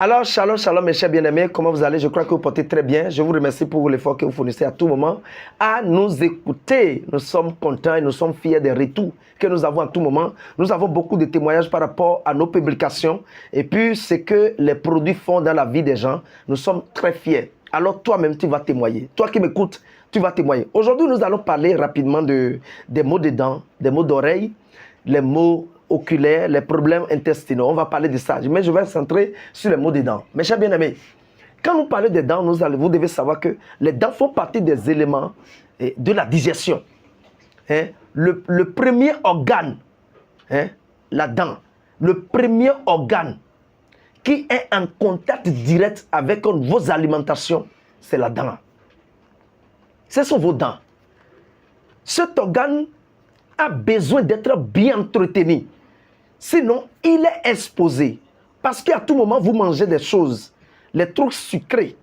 Alors, shalom, shalom, mes chers bien-aimés, comment vous allez? Je crois que vous portez très bien. Je vous remercie pour l'effort que vous fournissez à tout moment à nous écouter. Nous sommes contents et nous sommes fiers des retours que nous avons à tout moment. Nous avons beaucoup de témoignages par rapport à nos publications et puis ce que les produits font dans la vie des gens. Nous sommes très fiers. Alors, toi-même, tu vas témoigner. Toi qui m'écoutes, tu vas témoigner. Aujourd'hui, nous allons parler rapidement des maux des dents, des maux d'oreilles, les maux oculaires, les problèmes intestinaux. On va parler de ça. Mais je vais centrer sur les maux des dents. Mes chers bien-aimés, quand nous parlons des dents, vous devez savoir que les dents font partie des éléments de la digestion. Le premier organe, la dent, le premier organe qui est en contact direct avec vos alimentations, c'est la dent. Ce sont vos dents. Cet organe a besoin d'être bien entretenu. Sinon, il est exposé. Parce qu'à tout moment, vous mangez des choses, les trucs sucrés,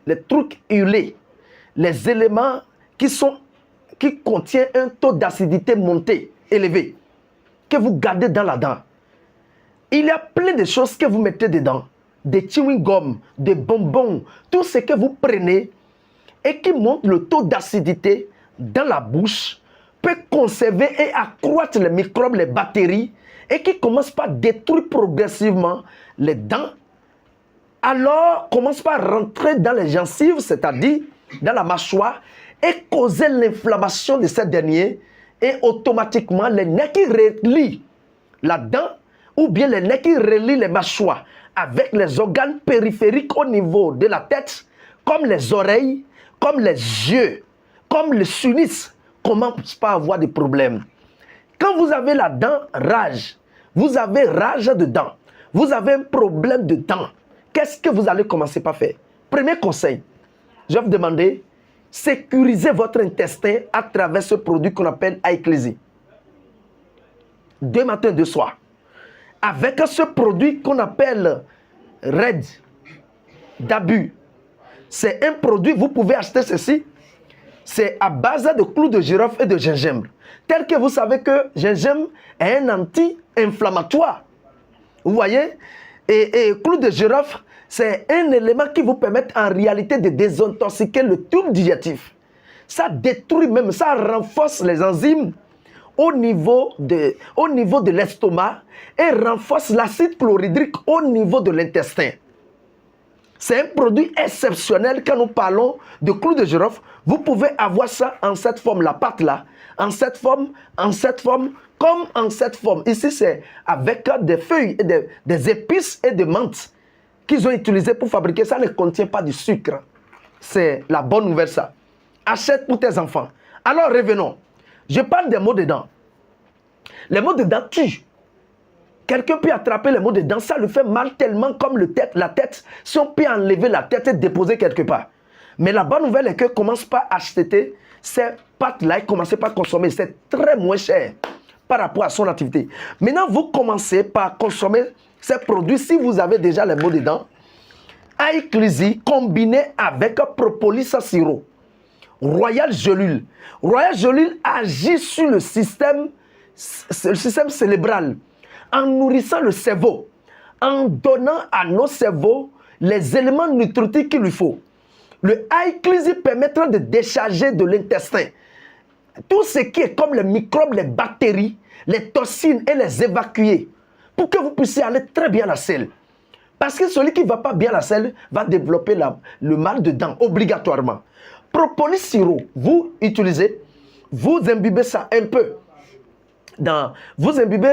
les trucs huilés, les éléments qui contiennent un taux d'acidité monté, élevé, que vous gardez dans la dent. Il y a plein de choses que vous mettez dedans, des chewing-gums, des bonbons, tout ce que vous prenez et qui monte le taux d'acidité dans la bouche, peut conserver et accroître les microbes, les bactéries, et qui commence par détruire progressivement les dents, alors commence par rentrer dans les gencives, c'est-à-dire dans la mâchoire, et causer l'inflammation de ces derniers, et automatiquement les nerfs qui relient la dent, ou bien les nerfs qui relient les mâchoires avec les organes périphériques au niveau de la tête, comme les oreilles, comme les yeux, comme le sinus, commence par avoir des problèmes. Quand vous avez la dent rage, vous avez rage de dents, vous avez un problème de dents, qu'est-ce que vous allez commencer par faire? Premier conseil, je vais vous demander, sécurisez votre intestin à travers ce produit qu'on appelle Aiclisi. 2 matins, 2 soirs. Avec ce produit qu'on appelle Red d'Abus. C'est un produit, vous pouvez acheter ceci. C'est à base de clous de girofle et de gingembre. Tel que vous savez que gingembre est un anti-inflammatoire. Vous voyez? Et clous de girofle, c'est un élément qui vous permet en réalité de désintoxiquer le tube digestif. Ça détruit même, ça renforce les enzymes au niveau de l'estomac et renforce l'acide chlorhydrique au niveau de l'intestin. C'est un produit exceptionnel quand nous parlons de clous de girofle. Vous pouvez avoir ça en cette forme, la pâte là, en cette forme, comme en cette forme. Ici, c'est avec des feuilles, et des épices et des menthes qu'ils ont utilisées pour fabriquer. Ça ne contient pas du sucre. C'est la bonne nouvelle ça. Achète pour tes enfants. Alors revenons. Je parle des maux de dents. Les maux de dents tuent. Quelqu'un peut attraper les maux de dents, ça lui fait mal tellement comme la tête. Si on peut enlever la tête et déposer quelque part. Mais la bonne nouvelle est que commence pas à acheter ces pâtes-là et commencez pas à consommer. C'est très moins cher par rapport à son activité. Maintenant, vous commencez par consommer ces produits si vous avez déjà les maux de dents. Aiclisi combiné avec propolis sirop. Royal Gelule. Royal Gelule agit sur le système cérébral, en nourrissant le cerveau, en donnant à nos cerveaux les éléments nutritifs qu'il lui faut. Le Aiclisi permettra de décharger de l'intestin tout ce qui est comme les microbes, les bactéries, les toxines et les évacuer pour que vous puissiez aller très bien à la selle. Parce que celui qui ne va pas bien à la selle va développer le mal de dents obligatoirement. Propolis sirop, vous utilisez, vous imbibez ça un peu. Vous imbibez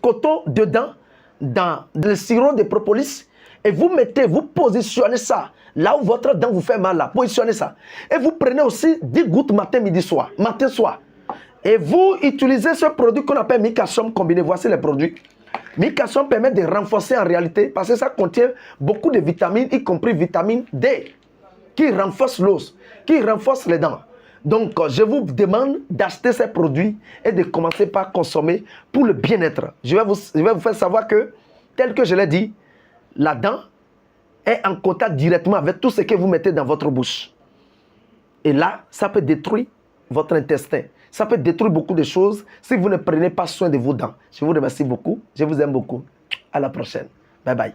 coton dedans, dans le sirop de propolis, et vous positionnez ça là où votre dent vous fait mal, là, positionnez ça. Et vous prenez aussi 10 gouttes matin, midi, soir, matin, soir. Et vous utilisez ce produit qu'on appelle Micalcium combiné. Voici les produits. Micalcium permet de renforcer en réalité, parce que ça contient beaucoup de vitamines, y compris vitamine D, qui renforce l'os, qui renforce les dents. Donc, je vous demande d'acheter ces produits et de commencer par consommer pour le bien-être. Je vais vous faire savoir que, tel que je l'ai dit, la dent est en contact directement avec tout ce que vous mettez dans votre bouche. Et là, ça peut détruire votre intestin. Ça peut détruire beaucoup de choses si vous ne prenez pas soin de vos dents. Je vous remercie beaucoup. Je vous aime beaucoup. À la prochaine. Bye bye.